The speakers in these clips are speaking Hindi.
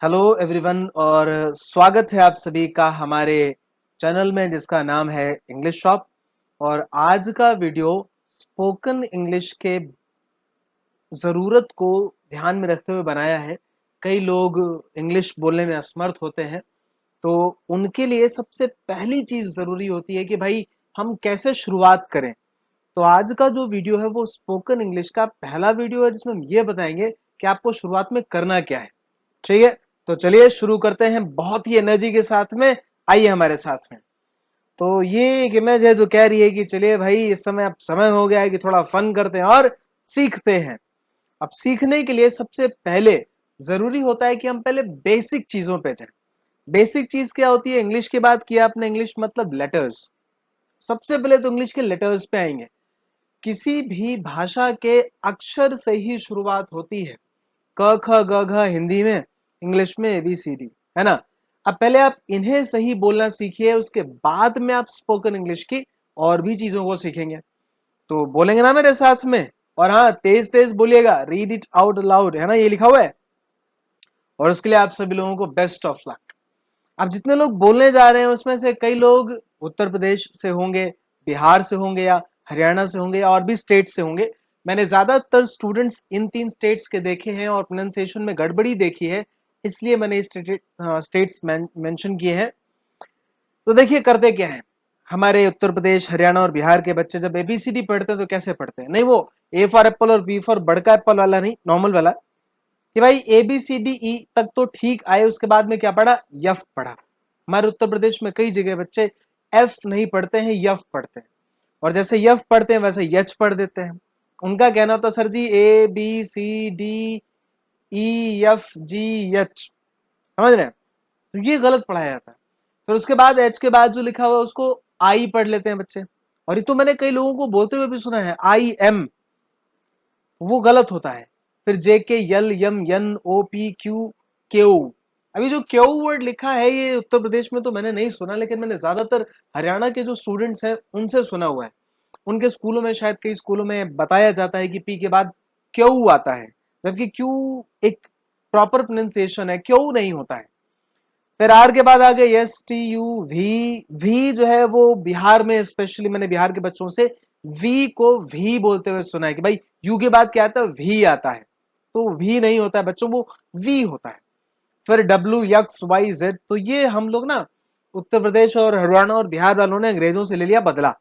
हेलो एवरीवन और स्वागत है आप सभी का हमारे चैनल में जिसका नाम है इंग्लिश शॉप। और आज का वीडियो स्पोकन इंग्लिश के ज़रूरत को ध्यान में रखते हुए बनाया है। कई लोग इंग्लिश बोलने में असमर्थ होते हैं, तो उनके लिए सबसे पहली चीज़ ज़रूरी होती है कि भाई हम कैसे शुरुआत करें। तो आज का जो वीडियो है वो स्पोकन इंग्लिश का पहला वीडियो है जिसमें हम ये बताएंगे कि आपको शुरुआत में करना क्या है। ठीक है, तो चलिए शुरू करते हैं बहुत ही एनर्जी के साथ में। आइए हमारे साथ में। तो ये एक इमेज है जो कह रही है कि चलिए भाई इस समय अब समय हो गया है कि थोड़ा फन करते हैं और सीखते हैं। अब सीखने के लिए सबसे पहले जरूरी होता है कि हम पहले बेसिक चीजों पे जाएं। बेसिक चीज क्या होती है? इंग्लिश की बात किया आपने, इंग्लिश मतलब लेटर्स। सबसे पहले तो इंग्लिश के लेटर्स पे आएंगे। किसी भी भाषा के अक्षर से ही शुरुआत होती है। क ख ग घ हिंदी में, इंग्लिश में ABCD, है ना। अब पहले आप इन्हें सही बोलना सीखिए, उसके बाद में आप स्पोकन इंग्लिश की और भी चीजों को सीखेंगे। तो बोलेंगे ना मेरे साथ में? और हाँ, तेज तेज बोलिएगा, रीड इट आउट लाउड, है ना, ये लिखा हुआ है। और उसके लिए आप सभी लोगों को बेस्ट ऑफ लक। अब जितने लोग बोलने जा रहे हैं उसमें से कई लोग उत्तर प्रदेश से होंगे, बिहार से होंगे, या हरियाणा से होंगे, या और भी स्टेट से होंगे। मैंने ज्यादातर स्टूडेंट्स इन 3 स्टेट्स के देखे हैं और प्रोनाउंसिएशन में गड़बड़ी देखी है, इसलिए मैंने स्टेट्स मेंशन किए हैं। तो देखिए करते क्या है, हमारे उत्तर प्रदेश, हरियाणा और बिहार के बच्चे जब ABCD पढ़ते हैं तो कैसे पढ़ते हैं? नहीं वो A फॉर एप्पल और B फॉर बड़का एप्पल वाला नहीं, नॉर्मल वाला, कि भाई ABCDE तक तो ठीक आए, उसके बाद में क्या पढ़ा? यफ पढ़ा। हमारे उत्तर प्रदेश में कई जगह बच्चे एफ नहीं पढ़ते हैं, यफ पढ़ते हैं। और जैसे यफ पढ़ते हैं वैसे यच पढ़ देते हैं। उनका कहना होता सर जी ABCDEFGH, समझ रहे हैं? तो ये गलत पढ़ाया जाता है। फिर उसके बाद एच के बाद जो लिखा हुआ है उसको आई पढ़ लेते हैं बच्चे। और ये तो मैंने कई लोगों को बोलते हुए भी सुना है, IM, वो गलत होता है। फिर JK यल यम यन OP Q क्यू। अभी जो क्यू वर्ड लिखा है ये उत्तर प्रदेश में तो मैंने नहीं सुना, लेकिन मैंने ज्यादातर हरियाणा के जो स्टूडेंट्स हैं उनसे सुना हुआ है। उनके स्कूलों में, शायद कई स्कूलों में बताया जाता है कि पी के बाद क्यू आता है, जबकि क्यू एक प्रॉपर प्रोनाउंसिएशन है, क्यू नहीं होता है। फिर आर के बाद आ गए STU वी जो है वो बिहार में, स्पेशली मैंने बिहार के बच्चों से वी को वी बोलते हुए सुना है कि भाई यू के बाद क्या आता है? वी आता है। तो वी नहीं होता है बच्चों, वो वी होता है। फिर WXYZ, तो ये हम लोग ना उत्तर प्रदेश और हरियाणा और बिहार वालों ने अंग्रेजों से ले लिया बदला।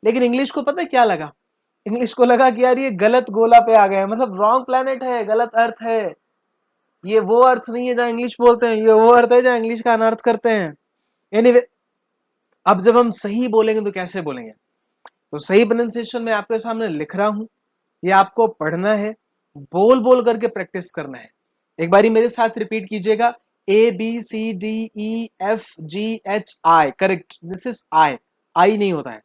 लेकिन इंग्लिश को पता है क्या लगा? इंग्लिश को लगा कि यार ये गलत गोला पे आ गए, मतलब रॉन्ग प्लेनेट है, गलत अर्थ है। ये वो अर्थ नहीं है जहां इंग्लिश बोलते हैं, ये वो अर्थ है जहां इंग्लिश का अनर्थ करते हैं। एनीवे, अब जब हम सही बोलेंगे तो कैसे बोलेंगे? तो सही प्रोनाउंसिएशन में आपके सामने लिख रहा हूं, ये आपको पढ़ना है, बोल बोल करके प्रैक्टिस करना है। एक बारी मेरे साथ रिपीट कीजिएगा, ABCDEFGHI, correct, this is I नहीं होता है।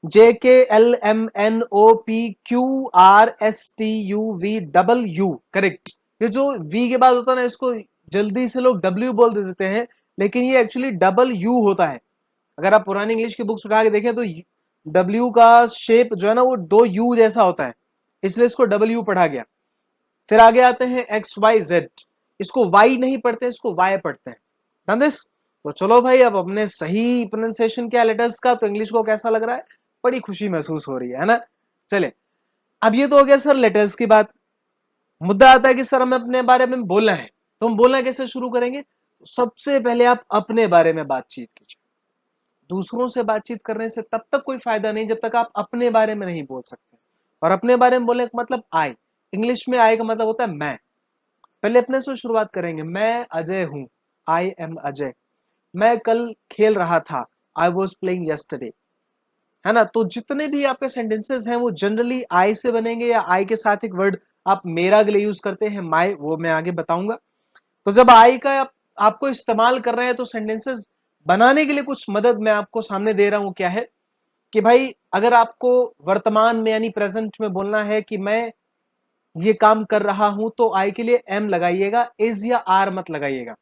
JKLMNOPQRSTUVW, correct. ये जो V के बाद होता है ना, इसको जल्दी से लोग W बोल देते हैं, लेकिन ये एक्चुअली डबल U होता है। अगर आप पुरानी इंग्लिश की बुक्स उठा के देखें तो W का शेप जो है ना वो 2U जैसा होता है, इसलिए इसको W पढ़ा गया। फिर आगे आते हैं XYZ, इसको Y नहीं पढ़ते, इसको Y पढ़ते हैं। Done this? तो चलो भाई, अब अपने सही प्रोनाउंसिएशन क्या लेटर्स का, तो इंग्लिश को कैसा लग रहा है? बड़ी खुशी महसूस हो रही है ना। चले, अब ये तो हो गया सर लेटर्स की बात। मुद्दा आता है कि सर हमें अपने बारे में बोलना है, तो हम बोलना कैसे शुरू करेंगे? सबसे पहले आप अपने बारे में बातचीत कीजिए। दूसरों से बातचीत करने से तब तक कोई फायदा नहीं जब तक आप अपने बारे में नहीं बोल सकते। और अपने बारे में बोलने का मतलब आई, इंग्लिश में आई का मतलब होता है मैं। पहले अपने से शुरुआत करेंगे, मैं अजय हूं, आई एम अजय। मैं कल खेल रहा था, आई वॉज प्लेइंग यस्टरडे, है ना। तो जितने भी आपके सेंटेंसेस हैं वो जनरली आई से बनेंगे, या आई के साथ एक वर्ड आप मेरा के लिए यूज करते हैं, माई, वो मैं आगे बताऊंगा। तो जब आई का आपको इस्तेमाल कर रहे हैं तो सेंटेंसेस बनाने के लिए कुछ मदद मैं आपको सामने दे रहा हूं। क्या है कि भाई अगर आपको वर्तमान में यानी प्रेजेंट में बोलना है कि मैं ये काम कर रहा हूं, तो आई के लिए एम लगाइएगा, इज या आर मत लगाइएगा,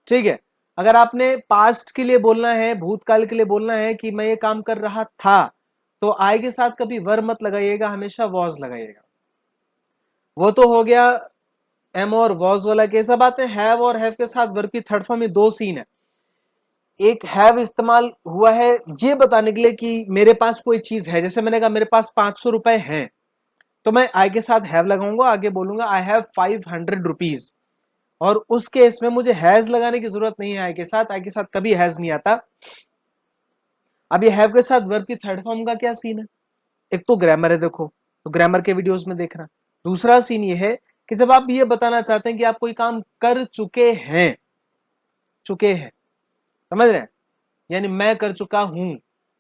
ठीक है। अगर आपने पास्ट के लिए बोलना है, भूतकाल के लिए बोलना है कि मैं ये काम कर रहा था, तो आई के साथ कभी वर मत लगाइएगा, हमेशा वॉज लगाइएगा। वो तो हो गया एम और वॉज वाला कैसा बात है, हैव और हैव के साथ वर्ब की थर्ड फॉर्म में दो सीन है। एक हैव इस्तेमाल हुआ है ये बताने के लिए कि मेरे पास कोई चीज है, जैसे मैंने कहा मेरे पास 500 रुपए हैं, तो मैं आई के साथ हैव लगाऊंगा, आगे बोलूंगा आई हैव 500 रुपीज। और उस केस में मुझे हैज लगाने की जरूरत नहीं है आई के साथ, आई के साथ कभी हैज नहीं आता। अब ये हैव के साथ वर्ब की थर्ड फॉर्म का क्या सीन है, एक तो ग्रामर है, देखो तो ग्रामर के वीडियोस में देखना। दूसरा सीन ये है कि जब आप ये बताना चाहते हैं कि आप कोई काम कर चुके हैं, समझ रहे हैं, यानी मैं कर चुका हूं,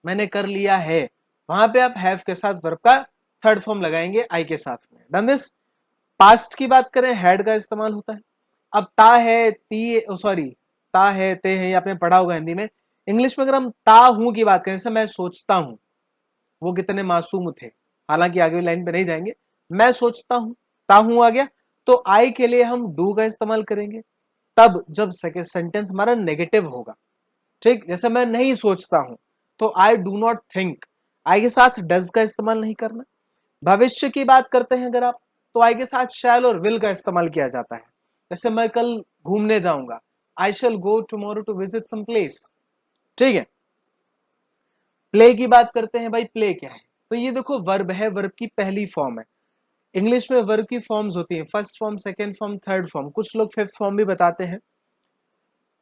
मैंने कर लिया है, वहां पे आप हैव के साथ वर्ब का थर्ड फॉर्म लगाएंगे आई के साथ में। Done this. पास्ट की बात करें हैड का इस्तेमाल होता है। अब ता है ती, सॉरी ता है ते है, ये आपने पढ़ा होगा हिंदी में। इंग्लिश में अगर हम ता हूं की बात करें, जैसे मैं सोचता हूं, वो कितने मासूम थे, हालांकि आगे लाइन पे नहीं जाएंगे। मैं सोचता हूं, ता हूं आ गया, तो आई के लिए हम डू का इस्तेमाल करेंगे तब जब सेकेंड सेंटेंस हमारा नेगेटिव होगा। ठीक, जैसे मैं नहीं सोचता हूं तो आई डू नॉट थिंक, आई के साथ डज का इस्तेमाल नहीं करना। भविष्य की बात करते हैं अगर आप, तो आई के साथ शैल और विल का इस्तेमाल किया जाता है। जैसे मैं कल घूमने जाऊंगा, I shall go tomorrow to visit some place. ठीक है। प्ले की बात करते हैं, भाई प्ले क्या है, तो ये देखो वर्ब है, वर्ब की पहली फॉर्म है। इंग्लिश में वर्ब की फॉर्म्स होती हैं, first form, second form, third form, कुछ लोग फिफ्थ फॉर्म भी बताते हैं।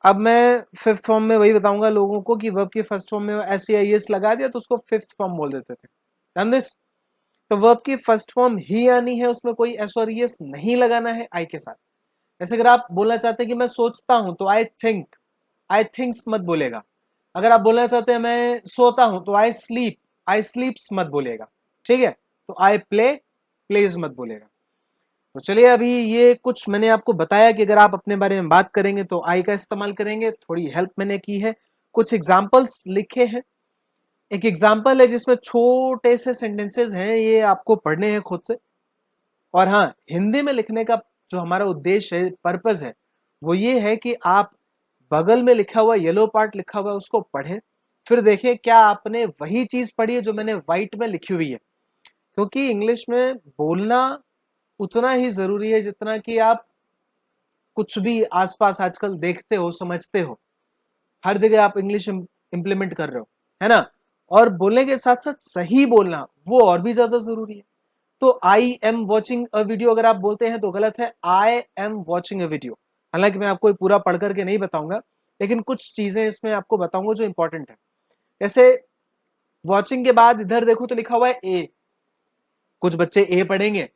अब मैं फिफ्थ फॉर्म में वही बताऊंगा लोगों को कि वर्ब की फर्स्ट फॉर्म में एस आई एस लगा दिया तो उसको फिफ्थ फॉर्म बोल देते थे। Done this. तो वर्ब की फर्स्ट फॉर्म ही आनी है, उसमें कोई एस और एस नहीं लगाना है आई के साथ। जैसे अगर आप बोलना चाहते हैं कि मैं सोचता हूं तो आई थिंक, आई थिंक्स मत बोलेगा। अगर आप बोलना चाहते हैं मैं सोता हूं तो आई स्लीप्स मत बोलेगा। ठीक है। तो आई प्ले, प्लेज मत बोलेगा। तो चलिए अभी ये कुछ मैंने आपको बताया कि अगर आप अपने बारे में बात करेंगे तो आई का इस्तेमाल करेंगे, थोड़ी हेल्प मैंने की है, कुछ एग्जाम्पल्स लिखे हैं। एक एग्जाम्पल है जिसमें छोटे से सेंटेंसेस हैं, ये आपको पढ़ने हैं खुद से। और हाँ, हिंदी में लिखने का जो हमारा उद्देश्य है, पर्पस है, वो ये है कि आप बगल में लिखा हुआ येलो पार्ट लिखा हुआ है उसको पढ़ें, फिर देखें क्या आपने वही चीज पढ़ी है जो मैंने व्हाइट में लिखी हुई है। क्योंकि इंग्लिश में बोलना उतना ही जरूरी है जितना कि आप कुछ भी आसपास आजकल देखते हो, समझते हो। हर जगह आप इंग्लिश इंप्लीमेंट कर रहे हो, है ना। और बोलने के साथ साथ सही बोलना वो और भी ज्यादा जरूरी है। तो I am watching a video अगर आप बोलते हैं तो गलत है, I am watching a video. हालांकि मैं आपको पूरा पढ़ करके नहीं बताऊंगा, लेकिन कुछ चीजें इसमें आपको बताऊंगा जो इंपॉर्टेंट है। जैसे वॉचिंग के बाद इधर देखो तो लिखा हुआ है ए, कुछ बच्चे ए पढ़ेंगे,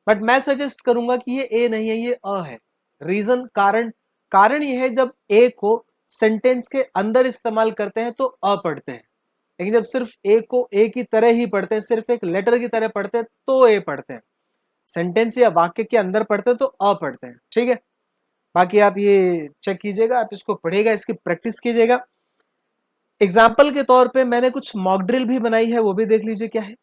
बट मैं सजेस्ट करूंगा कि ये ए नहीं है, ये अ है। रीजन, कारण, कारण ये है जब ए को सेंटेंस के अंदर इस्तेमाल करते हैं तो अ पढ़ते हैं, लेकिन जब सिर्फ ए को ए की तरह ही पढ़ते हैं, सिर्फ एक लेटर की तरह पढ़ते हैं तो ए पढ़ते हैं। सेंटेंस या वाक्य के अंदर पढ़ते हैं तो अ पढ़ते हैं। ठीक है। बाकी आप ये चेक कीजिएगा, आप इसको पढ़िएगा, इसकी प्रैक्टिस कीजिएगा। एग्जाम्पल के तौर पे मैंने कुछ मॉक ड्रिल भी बनाई है, वो भी देख लीजिए क्या है।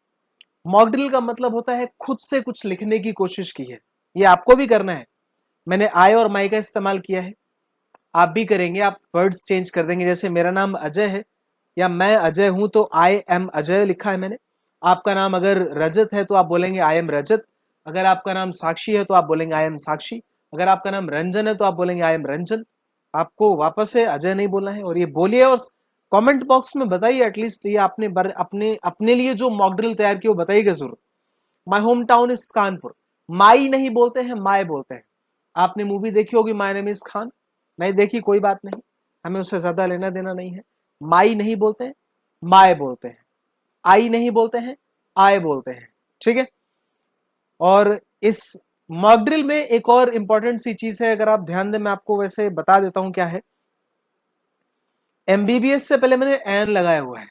मॉक ड्रिल का मतलब होता है खुद से कुछ लिखने की कोशिश की है, ये आपको भी करना है। मैंने आई और माई का इस्तेमाल किया है, आप भी करेंगे, आप वर्ड्स चेंज कर देंगे। जैसे मेरा नाम अजय है या मैं अजय हूं तो आई एम अजय लिखा है मैंने। आपका नाम अगर रजत है तो आप बोलेंगे आई एम रजत। अगर आपका नाम साक्षी है तो आप बोलेंगे आई एम साक्षी। अगर आपका नाम रंजन है तो आप बोलेंगे आई एम रंजन। आपको वापस से अजय नहीं बोलना है, और ये बोलिए और कमेंट बॉक्स में बताइए एटलीस्ट ये आपने अपने अपने लिए जो मॉक ड्रिल तैयार की वो बताइएगा जरूर। My home town is Kanpur. My नहीं बोलते हैं, माए बोलते हैं। आपने मूवी देखी होगी माई नेम इज खान, नहीं देखी कोई बात नहीं, हमें उससे ज्यादा लेना देना नहीं है। माई नहीं बोलते हैं, माए बोलते हैं। आई नहीं बोलते हैं, आए बोलते हैं। ठीक है। और इस मॉक ड्रिल में एक और इंपॉर्टेंट सी चीज है, अगर आप ध्यान दें, मैं आपको वैसे बता देता हूं क्या है। एमबीबीएस से पहले मैंने एन लगाया हुआ है।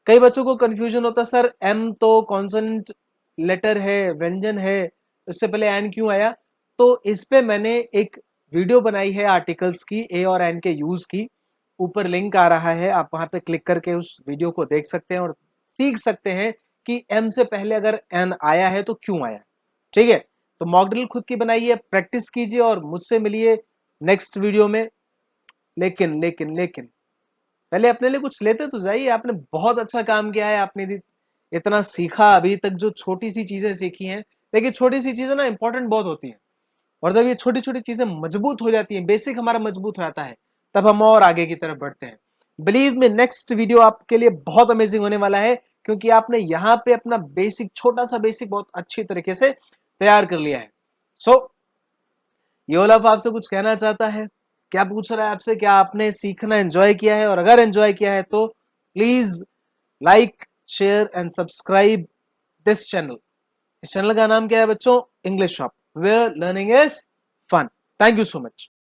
कई बच्चों को कंफ्यूजन होता है, सर एम तो कॉन्सोनेंट लेटर है, व्यंजन है, इससे पहले एन क्यों आया। तो इस पे मैंने एक वीडियो बनाई है आर्टिकल्स की, ए और एन के यूज की। ऊपर लिंक आ रहा है, आप वहां पे क्लिक करके उस वीडियो को देख सकते हैं और सीख सकते हैं कि एम से पहले अगर एन आया है तो क्यों आया। ठीक है। तो मॉक ड्रिल खुद की बनाइए, प्रैक्टिस कीजिए और मुझसे मिलिए नेक्स्ट वीडियो में। लेकिन लेकिन लेकिन पहले अपने लिए कुछ लेते तो जाइए। आपने बहुत अच्छा काम किया है, आपने इतना सीखा अभी तक, जो छोटी सी चीजें सीखी हैं। देखिए छोटी सी चीजें ना इंपॉर्टेंट बहुत होती हैं। और जब ये छोटी छोटी चीजें मजबूत हो जाती हैं, बेसिक हमारा मजबूत हो जाता है, तब हम और आगे की तरफ बढ़ते हैं। बिलीव में नेक्स्ट वीडियो आपके लिए बहुत अमेजिंग होने वाला है, क्योंकि आपने यहाँ पे अपना बेसिक, छोटा सा बेसिक बहुत अच्छी तरीके से तैयार कर लिया है। सो योलफ आपसे कुछ कहना चाहता है, क्या पूछ रहा है आपसे, क्या आपने सीखना एंजॉय किया है? और अगर एंजॉय किया है तो please like, share and subscribe this channel. इस चैनल का नाम क्या है बच्चों? English shop, where learning is fun. Thank you so much.